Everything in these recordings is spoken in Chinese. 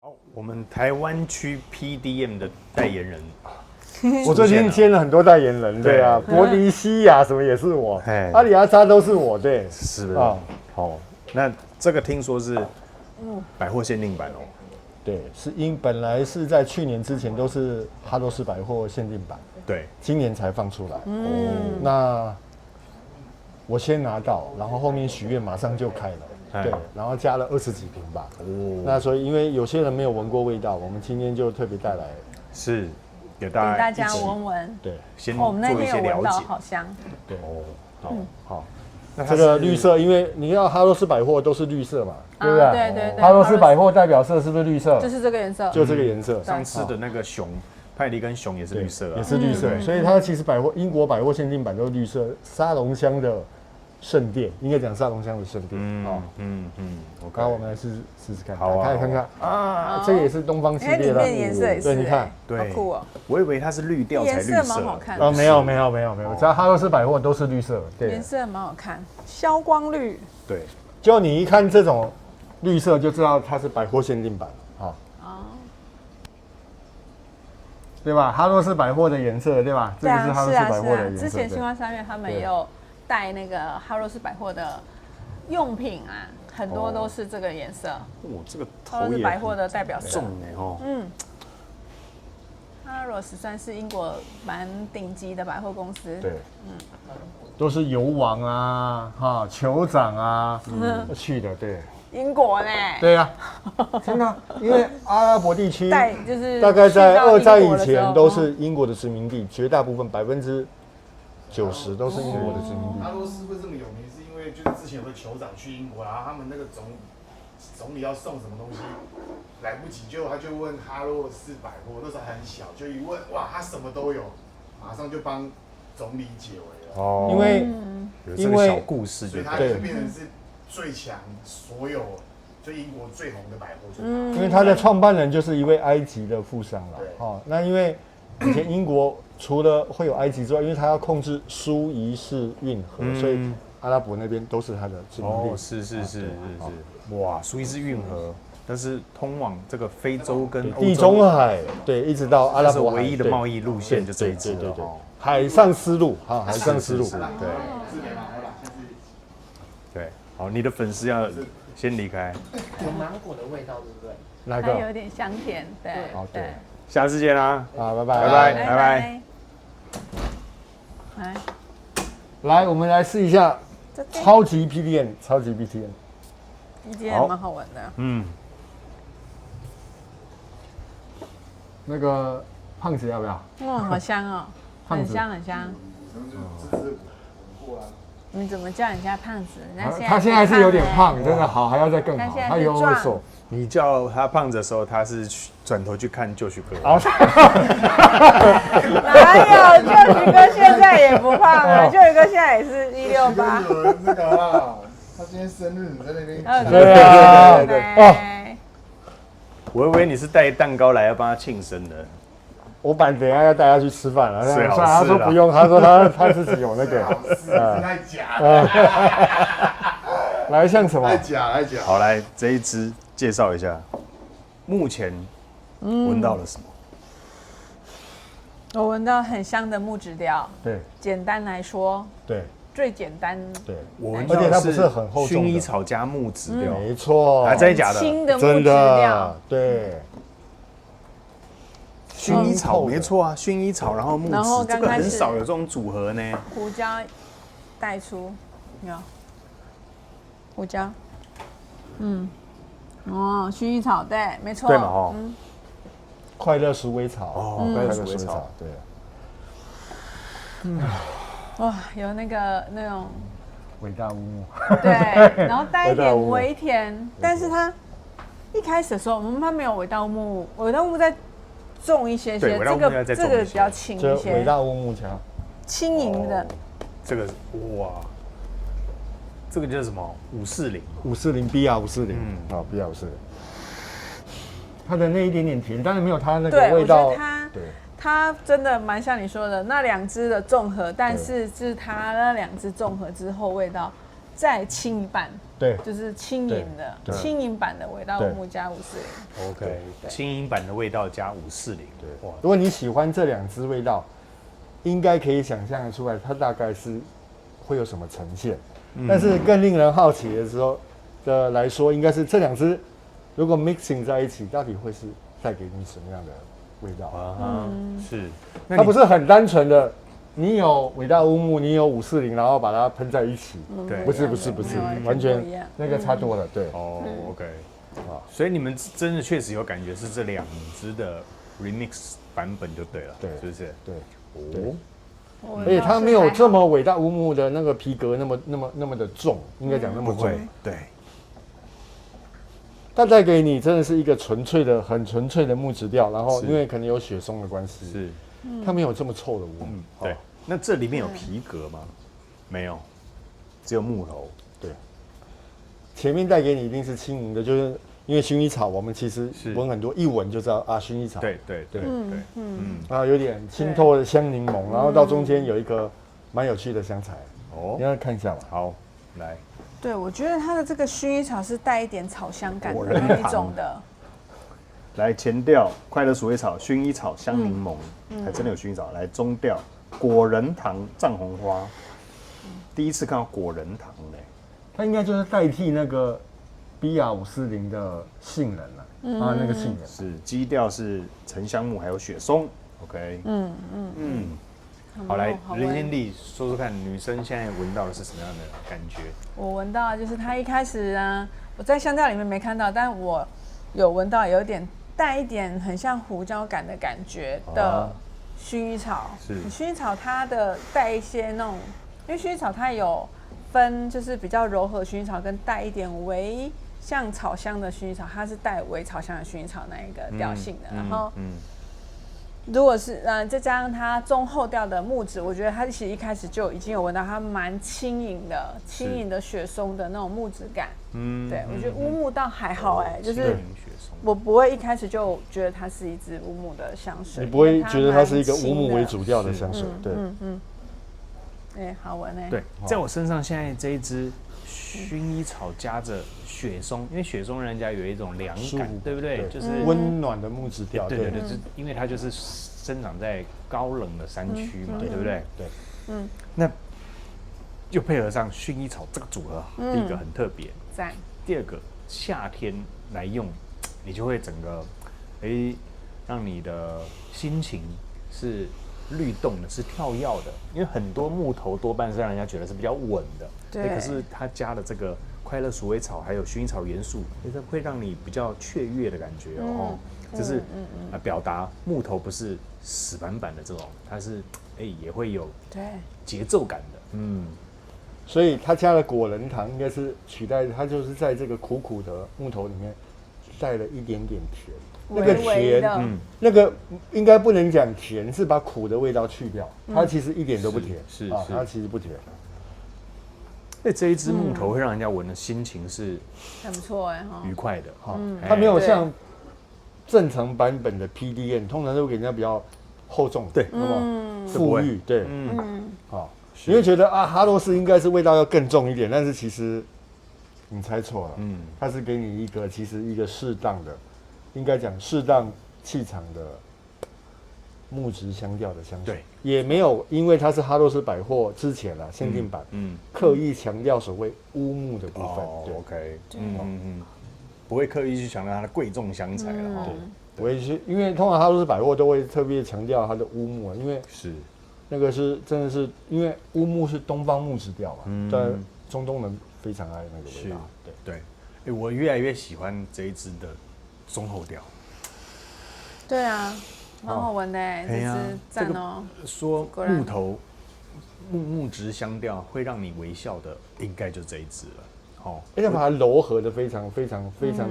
好，我们台湾区 PDM 的代言人，我最近兼了很多代言人，对啊，博迪西亚什么也是我，阿里阿扎都是我，对，是不是？好，那这个听说是百货限定版哦。对，本来是在去年之前都是哈罗斯百货限定版，对，今年才放出来。那我先拿到，然后后面许愿马上就开了。对，然后加了20几瓶吧。那所以因为有些人没有闻过味道，我们今天就特别带来，是给大家闻闻。对，先我们那做一天有闻到，些了解。好香。对，好。那这个绿色，因为你要哈罗斯百货都是绿色嘛，对不对？对。哈罗斯百货代表色是不是绿色？就是这个颜色。就这个颜色。上次的那个熊，派迪跟熊也是绿色啊，也是绿色。所以它其实英国百货限定版都是绿色，沙龙香的圣殿，应该讲沙龙香的圣殿。刚刚我们来试试看，打开看看啊，这个也是东方系列的，里面颜色也是，对，你看，对，好酷哦。我以为它是绿调才绿色，颜色蛮好看的。哦，没有，只要哈罗斯百货都是绿色，对，颜色蛮好看，消光绿。对，就你一看这种绿色就知道它是百货限定版，对吧？哈罗斯百货的颜色，对吧？这个是哈罗斯百货的颜色。之前星光三月他们也有带那个哈罗斯百货的用品啊，很多都是这个颜色。这个哈罗斯百货的代表色。重哦。哈罗斯算是英国蛮顶级的百货公司。对，都是油王啊，酋长啊去的，对。英国呢？对呀，真的，因为阿拉伯地区就是大概在2战以前都是英国的殖民地，绝大部分90%都是英国的殖民地。哈罗斯会这么有名，是因为就是之前有个酋长去英国，然后他们那个总理要送什么东西来不及，他就问哈罗斯百货，那时候很小，就一问，哇，他什么都有，马上就帮总理解围了。哦，因为有这个小故事，所以它就变成是最强，所有就英国最红的百货。因为他的创办人就是一位埃及的富商了。那因为以前英国除了会有埃及之外，因为他要控制苏伊士运河，所以阿拉伯那边都是他的殖民地。是。哇，苏伊士运河，但是通往这个非洲跟地中海，对，一直到阿拉伯海，唯一的贸易路线就这一支了。海上丝路，海上丝路，对，好，你的粉丝要先离开。有芒果的味道，对不对？哪个？它有点香甜，对。下次见啦！拜拜。来，我们来试一下超级 PDM， PDM 蛮好闻的。那个胖子要不要？好香哦，很香。你怎么叫人家胖子？他现在是有点胖，真的好，还要再更好。他有手。你叫他胖子的时候，他是转头去看就许哥。哪有？就许哥现在也不胖啊，就许哥现在也是168。有人那个他今天生日，你在那边。对。我以为你是带蛋糕来要帮他庆生的。我本来等一下要带他去吃饭了，算他说不用，他说他自己有那个。太假了。来像什么？太假。好，来这一支介绍一下，目前闻到了什么？我闻到很香的木质调。对。简单来说。对。最简单。对。我闻到的是薰衣草加木质调。没错。还真的假的？轻的木质调。对。薰衣草没错啊，薰衣草然后木质，这个很少有这种组合呢。胡椒带出，有胡椒，薰衣草对，没错，对嘛快乐鼠尾草，快乐鼠尾草，对。哇，有那种伟大乌木，对，然后带一点微甜，但是它一开始的时候，它没有伟大乌木在重一些，这个比较轻一些。伟大乌木桥，轻盈的。这个哇，这个叫什么？540 BR540，BR540。它的那一点点甜，但是没有它那个味道。我觉得它真的蛮像你说的那2支的综合，但是是它那2支综合之后味道再轻一半，对就是轻盈的对轻盈版的尾道乌木加540。OK，轻盈版的味道加540。对，哇！如果你喜欢这2支味道，应该可以想象得出来，它大概是会有什么呈现。但是更令人好奇的时候的来说，应该是这2支如果 mixing 在一起，到底会是带给你什么样的味道？是，它不是很单纯的，你有尾道乌木，你有540，然后把它喷在一起。对，不是，完全那个差多了。对。哦 ，OK，所以你们真的确实有感觉是这2支的 remix 版本就对了，对，是不是？对。哦。而且它没有这么尾道乌木的那个皮革那么的重，应该讲那么重。对。它带给你真的是一个很纯粹的木质调，然后因为可能有雪松的关系，是，它没有这么臭的乌木。对。那这里面有皮革吗？没有，只有木头。对。前面带给你一定是轻盈的，就是因为薰衣草，我们其实闻很多，一闻就知道啊，薰衣草。对。然后有点清透的香柠檬，然后到中间有一个蛮有趣的香材。哦，你要看一下嘛。好，来。对，我觉得它的这个薰衣草是带一点草香感的那一种的。来前调快乐鼠尾草、薰衣草、香柠檬，还真的有薰衣草。来中调果仁糖、藏红花。第一次看到果仁糖嘞，它应该就是代替那个 BR540的杏仁了。那个杏仁是基调是沉香木还有雪松。OK， 好，来林心娣说说看，女生现在闻到的是什么样的感觉？我闻到就是它一开始啊，我在香调里面没看到，但我有闻到有点带一点很像胡椒感的感觉的薰衣草。是薰衣草它的带一些那种，因为薰衣草它有分就是比较柔和薰衣草跟带一点微像草香的薰衣草，它是带微草香的薰衣草那一个调性的，然后如果是再加上它中后调的木质，我觉得它其实一开始就已经有闻到它蛮轻盈的雪松的那种木质感。对，我觉得乌木倒还好就是我不会一开始就觉得它是一支乌木的香水，你不会觉得它是一个乌木为主调的香水。对，好闻对，在我身上现在这一支薰衣草加着雪松，因为雪松让人家有一种凉感，对不对？就是温暖的木质调。对，因为它就是生长在高冷的山区嘛，对不对？对，那又配合上薰衣草这个组合，第一个很特别，第二个夏天来用，你就会整个让你的心情是律动的，是跳跃的，因为很多木头多半是让人家觉得是比较稳的，对。可是它加了这个快乐鼠尾草还有薰衣草元素，它会让你比较雀跃的感觉哦。就是表达木头不是死板板的这种，它是也会有节奏感的。所以它加了果仁糖，应该是取代它，就是在这个苦苦的木头里面带了一点点甜。那个甜，那个应该不能讲甜，是把苦的味道去掉。它其实一点都不甜，它其实不甜。所以这一支木头会让人家闻的心情是很不错愉快的。它没有像正常版本的 PDM， 通常都给人家比较厚重，对，富裕，对，你会觉得哈洛斯应该是味道要更重一点，但是其实你猜错了，它是给你其实一个适当的。应该讲适当气场的木质香调的香水，也没有因为它是哈洛斯百货之前限定版，刻意强调所谓乌木的部分。OK， 不会刻意去强调它的贵重香材了。不会去，因为通常哈洛斯百货都会特别强调它的乌木，因为那个是真的是因为乌木是东方木质调嘛，在中东人非常爱那个味道。对，我越来越喜欢这一支的。中后调，对啊，蛮好闻的这支赞哦。说木头木质香调会让你微笑的，应该就这一支了。而且把它柔和的非常的，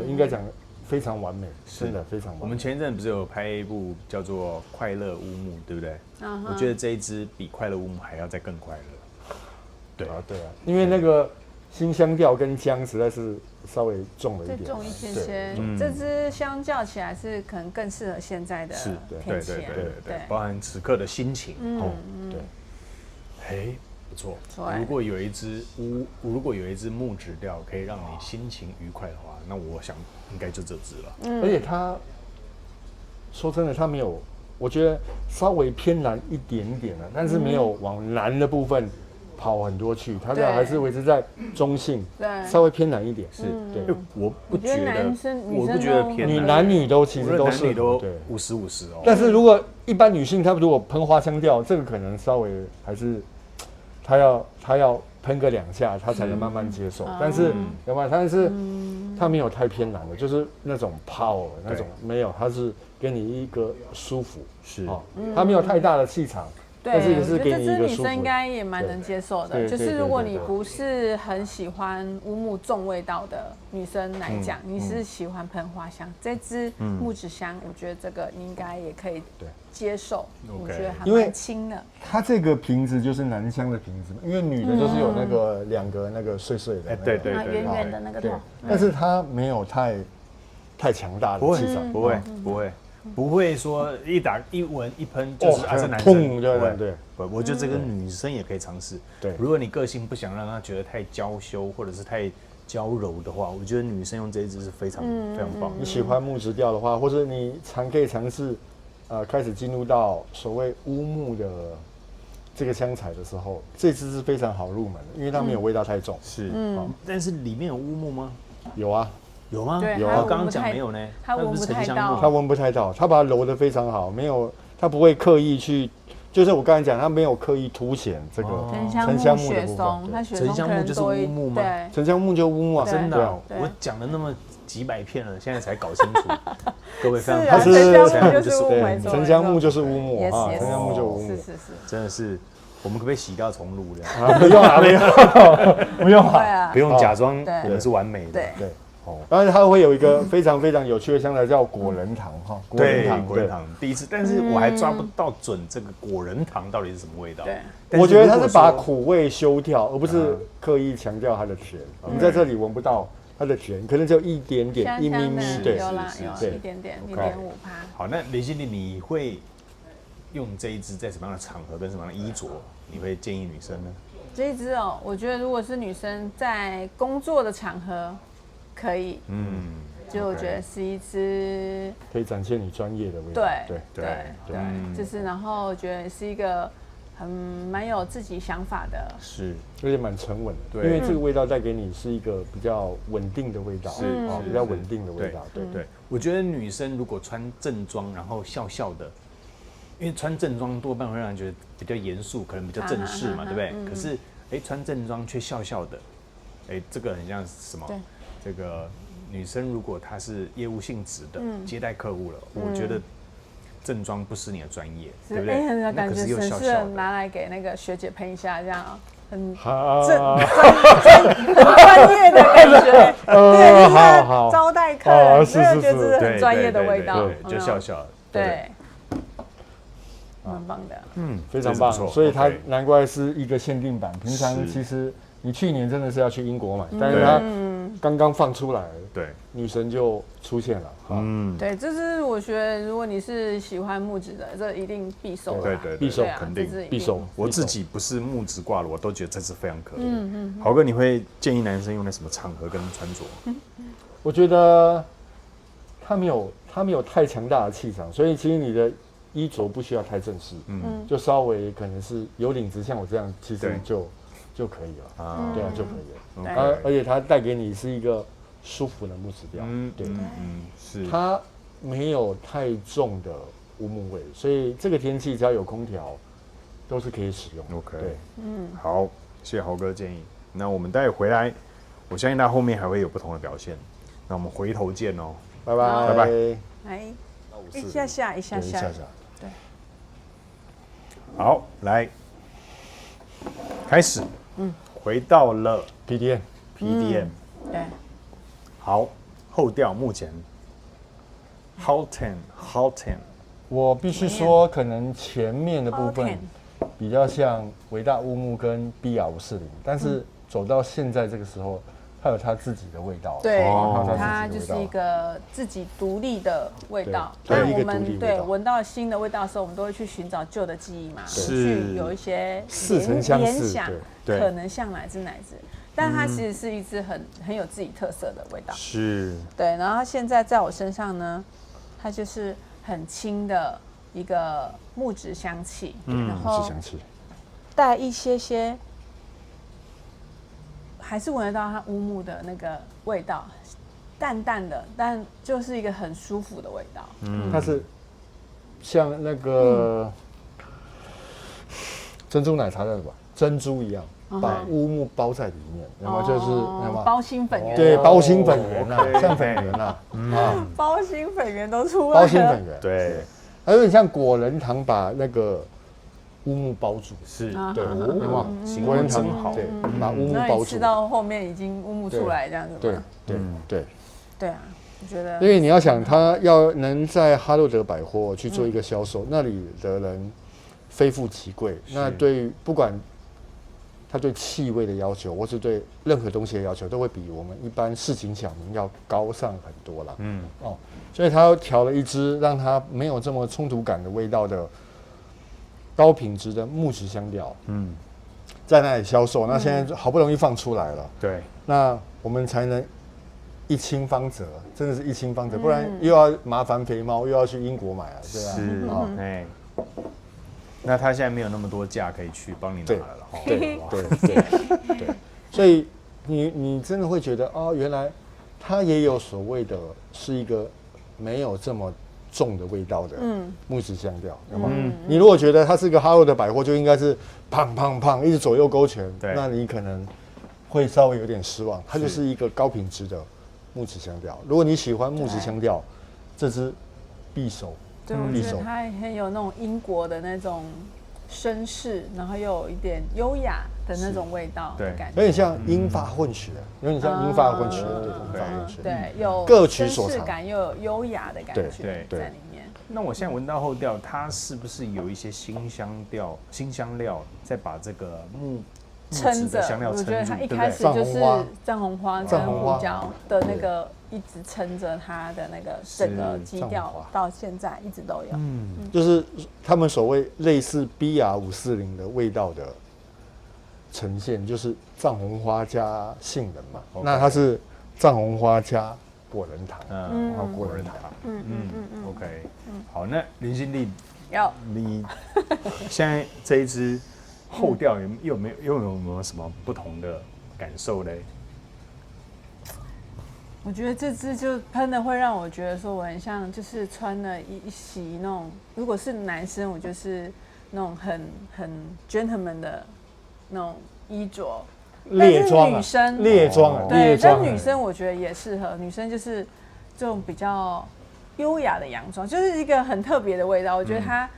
应该讲非常完美，真的非常完美。我们前一阵不是有拍一部叫做《快乐乌木》，对不对？我觉得这一支比《快乐乌木》还要再更快乐。对啊，因为那个新香调跟姜实在是稍微重了一点，再重一些。这支相较起来是可能更适合现在的天气，对，包含此刻的心情。不错。如果有一支木质调可以让你心情愉快的话，那我想应该就这支了。而且它说真的，它没有，我觉得稍微偏蓝一点点了，但是没有往蓝的部分跑很多去，它还是维持在中性，稍微偏蓝一点。是，对，我不觉得偏蓝，你男女都其实都是50-50哦。但是如果一般女性，她如果喷花香调，这个可能稍微还是她要喷个2下，她才能慢慢接受。但是有没有？但是她没有太偏蓝的，就是那种 power 那种没有，她是给你一个舒服，是她没有太大的气场。对，我觉得这支女生应该也蛮能接受的。就是如果你不是很喜欢乌木重味道的女生来讲，你是喜欢喷花香，这支木质香，我觉得这个你应该也可以接受。我觉得还蛮轻的。它这个瓶子就是男香的瓶子，因为女的就是有那个2个那个碎碎的，对，圆圆的那个头。但是它没有太强大的气场，不会说一闻一喷就是是男生，对，我觉得这个女生也可以尝试。对，如果你个性不想让她觉得太娇羞或者是太娇柔的话，我觉得女生用这一支是非常棒。你喜欢木质调的话，或者你可以尝试，开始进入到所谓乌木的这个香材的时候，这支是非常好入门的，因为它没有味道太重。是，但是里面有乌木吗？有啊。有吗？有啊，刚刚讲没有呢。它闻不太到，它闻不太到，它把它揉得非常好，没有，它不会刻意去，就是我刚才讲，它没有刻意凸显这个沉香木的部分。沉香木就是乌木吗？对，沉香木就乌木啊，真的，我讲了那么几百片了，现在才搞清楚。各位非常，它是沉香木就是乌木啊，沉香木就乌木，是，真的是。我们可不可以洗掉重录的？不用啊，不用啊，不用假装我们是完美的。对。当然它会有一个非常非常有趣的香材叫果仁糖哈，果仁糖第一次，但是我还抓不到准这个果仁糖到底是什么味道。对，我觉得它是把苦味修掉，而不是刻意强调它的甜。你在这里闻不到它的甜，可能就一点点，一咪咪，对，有一点点，0.5%。好，那林心丽，你会用这一支在什么样的场合跟什么样的衣着，你会建议女生呢？这一支哦，我觉得如果是女生在工作的场合。可以，就我觉得是一支可以展现你专业的味道，对，就是然后我觉得是一个蛮有自己想法的，是，而且蛮沉稳的，因为这个味道带给你是一个比较稳定的味道，是比较稳定的味道，对，我觉得女生如果穿正装，然后笑笑的，因为穿正装多半会让人觉得比较严肃，可能比较正式嘛，对不对？可是穿正装却笑笑的，这个很像什么？这个女生如果她是业务性质的，接待客户了，我觉得正装不是你的专业，对不对？很感觉很适合拿来给那个学姐喷一下，这样很专业的感觉。对，好，招待客人，真的觉得这是很专业的味道，就笑笑，对，蛮棒的，非常棒。所以它难怪是一个限定版，平常其实。你去年真的是要去英国买，但是它刚刚放出来，对，女神就出现了。对，这是我觉得，如果你是喜欢木质的，这一定必收。对，必收，肯定必收。我自己不是木质挂的，我都觉得这支非常可以。豪哥，你会建议男生用在什么场合跟穿着？我觉得他没有太强大的气场，所以其实你的衣着不需要太正式，就稍微可能是有领子，像我这样，其实就可以了对啊，就可以了。而且它带给你是一个舒服的木质调，对，是。它没有太重的乌木味，所以这个天气只要有空调，都是可以使用。OK， 对，好，谢谢豪哥建议。那我们待会回来，我相信他后面还会有不同的表现。那我们回头见哦，拜拜。来，一下下，对。好，来，开始。回到了 PDM， 对，好，后调目前 Hot 10，我必须说，可能前面的部分比较像维大乌木跟 BR540，但是走到现在这个时候，它有它自己的味道。对，它就是一个自己独立的味道。但我们对闻到新的味道的时候，我们都会去寻找旧的记忆嘛，去有一一些联想，可能像哪支。但它其实是一支很有自己特色的味道。是。对，然后它现在在我身上呢，它就是很轻的一个木质香气，然后带一些。还是闻得到它乌木的那个味道，淡淡的，但就是一个很舒服的味道。它是像那个珍珠奶茶的珍珠一样，把乌木包在里面，然后就是包心粉圆。对，包心粉圆啊，像粉圆啊，包心粉圆都出来了。包心粉圆，对，有点像果仁糖把那个乌木包住，是对，果仁糖好，对，把乌木包住。吃到后面已经乌木出来这样子吗？对啊，我觉得。因为你要想，他要能在哈洛德百货去做一个销售，那里的人非富即贵，那对不管他对气味的要求，或是对任何东西的要求，都会比我们一般市井小民要高上很多啦。所以他调了一支让它没有这么冲突感的味道的。高品质的木质香调，在那里销售。那现在好不容易放出来了，对，那我们才能一清方泽，真的是一清方泽，不然又要麻烦肥猫，又要去英国买了，对啊。是，哎，那他现在没有那么多假可以去帮你拿了了，对，所以你真的会觉得哦，原来它也有所谓的是一个没有这么重的味道的木质香调，你如果觉得它是个哈洛德百货，就应该是胖，一直左右勾拳，那你可能会稍微有点失望。它就是一个高品质的木质香调。如果你喜欢木质香调，这支匕首。对，我觉得它很有那种英国的那种绅士，然后又有一点优雅的那种味道的感觉，有点像英法混血，有点像英法混血，对，有各取所长，绅士感又有优雅的感觉在里面。那我现在闻到后调，它是不是有一些新香料，再把这个木撑着？我觉得它一开始就是藏红花跟胡椒的那个一直撑着它的那个整个基调，到现在一直都有。就是他们所谓类似 BR540的味道的呈现，就是藏红花加杏仁嘛。那它是藏红花加果仁糖，果仁糖。OK， 好，那林心丽，你现在这一支后调有没有什么不同的感受嘞？我觉得这支就喷的会让我觉得说我很像就是穿了一袭那种，如果是男生我就是那种很 gentleman 的那种衣着，猎装女生猎装对，但女生我觉得也适合，女生就是这种比较优雅的洋装，就是一个很特别的味道。我觉得它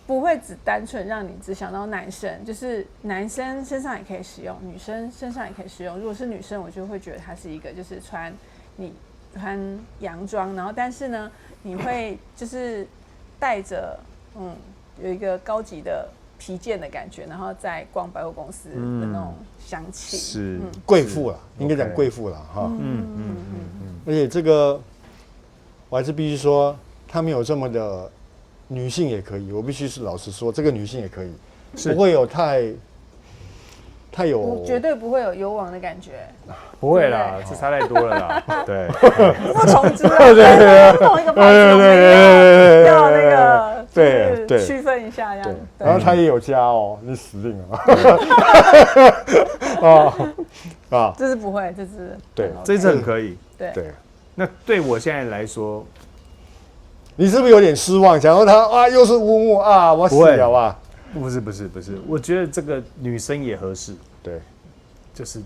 不会只单纯让你只想到男生，就是男生身上也可以使用，女生身上也可以使用。如果是女生，我就会觉得它是一个就是穿洋装，然后但是呢，你会就是带着有一个高级的皮件的感觉，然后再逛百货公司的那种香气，是贵妇啦，应该讲贵妇啦哈。而且这个我还是必须说，它没有这么的。女性也可以，我必须是老实说，这个女性也可以，不会有太有，绝对不会有油网的感觉，不会啦，这差太多了啦，对，不同质量，对，同一个牌子，要那个，对，区分一下这样。然后它也有加哦，你死定了，这是不会，这是对，这次很可以，对，那对我现在来说。你是不是有点失望？想到它又是乌木啊，我死了啊！不是，我觉得这个女生也合适，对，就是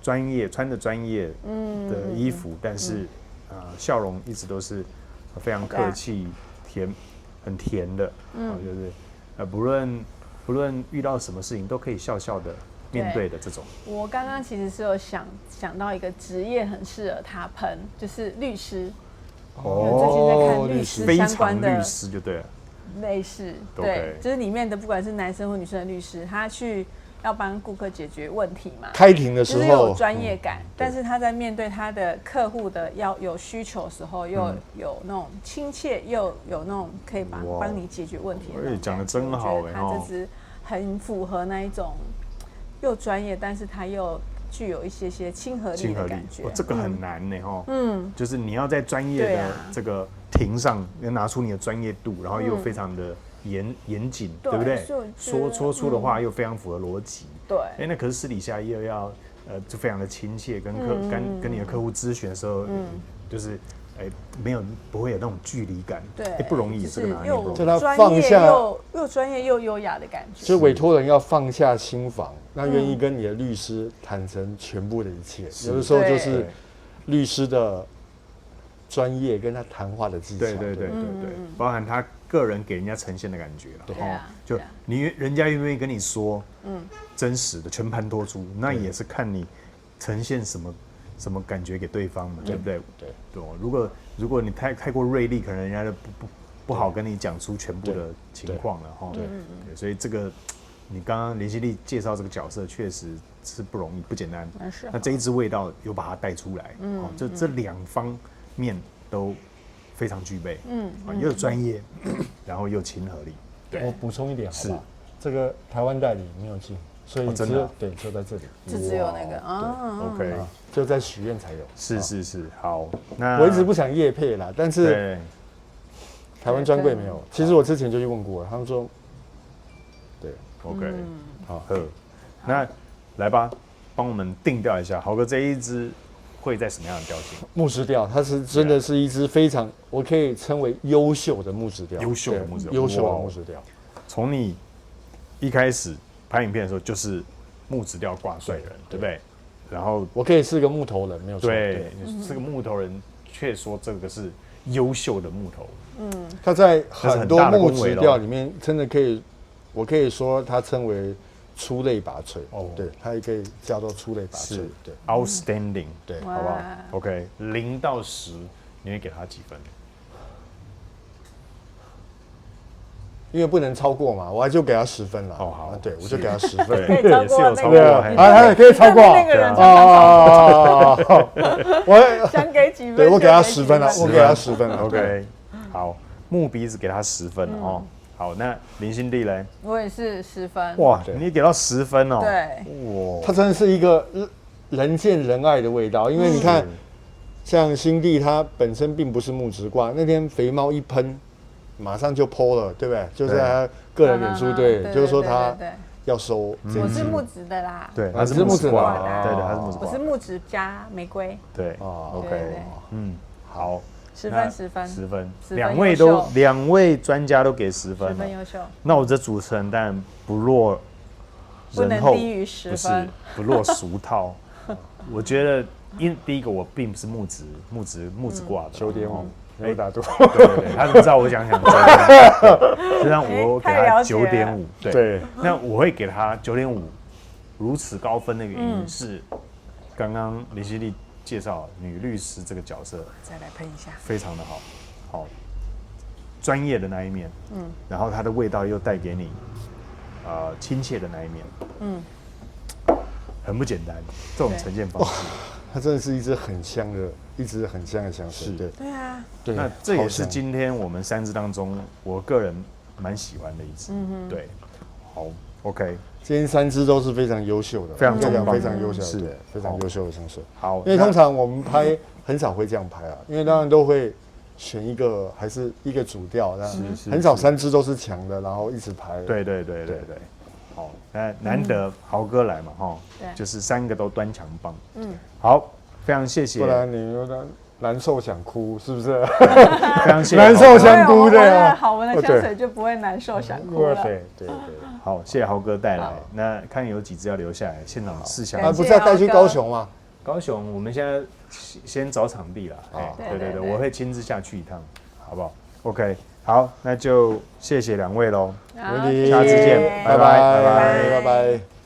专业穿着专业的衣服，但是笑容一直都是非常客气、很甜的，就是不论遇到什么事情都可以笑笑的面对的这种。我刚刚其实是有想到一个职业很适合他喷，就是律师。最近在看律师相关的律师就对了，类似对，就是里面的不管是男生或女生的律师，他去要帮顾客解决问题嘛。开庭的时就是候有专业感，但是他在面对他的客户的要有需求的时候，又有那种亲切，又有那种可以帮你解决问题的那种感觉。讲得真好哎，他这支很符合那一种又专业，但是他又具有一些亲和力的感觉。这个很难呢哈。就是你要在专业的这个庭上，要拿出你的专业度，然后又非常的严谨，对不对？说出的话又非常符合逻辑。对。那可是私底下又要就非常的亲切，跟你的客户咨询的时候，就是不会有那种距离感。对。不容易，这个拿捏不容易。就他放下又专业又优雅的感觉。就委托人要放下心防，那愿意跟你的律师坦诚全部的一切。有的时候就是律师的专业跟他谈话的技巧。对，包含他个人给人家呈现的感觉了。就人家愿不愿意跟你说，真实的全盘托出，那也是看你呈现什么感觉给对方嘛，对不对？对。如果你太过锐利，可能人家就不好跟你讲出全部的情况了哈。对，所以这个你刚刚林希莉介绍这个角色确实是不容易、不简单。那这一支味道有把它带出来，这两方面都非常具备，又有专业，然后又有亲和力。对，我补充一点好不好？这个台湾代理没有进，所以只有就在这里，就只有那个OK，就在许愿才有。是，好。那我一直不想业配啦，但是台湾专柜没有。其实我之前就去问过了，他们说，对 ，OK，好，那来吧，帮我们定调一下，豪哥这一支会在什么样的调性？木质调，它是真的是一支非常，我可以称为优秀的木质调。优秀的木质调。从你一开始拍影片的时候，就是木质调挂帅人，对不对？然后我可以是个木头人，没有错。对，是个木头人，却说这个是优秀的木头。他在很多木质调里面，真的我可以说他称为出类拔萃。对，他也可以叫做出类拔萃。对 ，outstanding， 对，好不好 ？OK， 0到10，你会给他几分？因为不能超过嘛，我就给他10分了。好，对，我就给他10分。可以超过那个，可以超过那个人。我想给几分？对，我给他10分了，我给他10分了。OK， 好，木鼻子给他10分哦。好，那林心地嘞？我也是10分。哇，你也给到10分哦。对，哇，它真的是一个人见人爱的味道，因为你看，像心地它本身并不是木质挂，那天肥猫一喷。马上就 po 了，对不对？就是他个人脸书，对，就是说他要收。我是木质的啦，对，他是木质挂的，对，他是木质。我是木质加玫瑰，对，OK，好，10分，两位专家都给10分，10分优秀。那我这主持人当然不落人后，不能低于10分，不落俗套。我觉得，第一个我并不是木质挂的9.5。没打住，对，他怎么知道我想9.5？就让我给他9.5，对。那我会给他9.5，如此高分的原因是，刚刚林希莉介绍女律师这个角色，再来喷一下，非常的好，专业的那一面，然后它的味道又带给你，亲切的那一面，很不简单，这种呈现方式。它真的是一支很香的香水。对啊。对，那这也是今天我们3支当中，我个人蛮喜欢的一支。对，好 ，OK。今天3支都是非常优秀的，非常优秀，对，非常优秀的香水。好，因为通常我们拍很少会这样拍啊，因为当然都会选一个还是一个主调，很少3支都是强的，然后一直拍。对。好，那难得豪哥来嘛，就是3个都端强棒。好，非常谢谢。不然你有点难受想哭，是不是？非常谢谢。难受想哭的。好闻的香水就不会难受想哭了。对。好，谢谢豪哥带来。那看有几支要留下来，现场试香。不是要带去高雄吗？高雄，我们现在先找场地啦。对，我会亲自下去一趟，好不好 ？OK。好，那就谢谢2位喽，没问题，下次见，拜拜。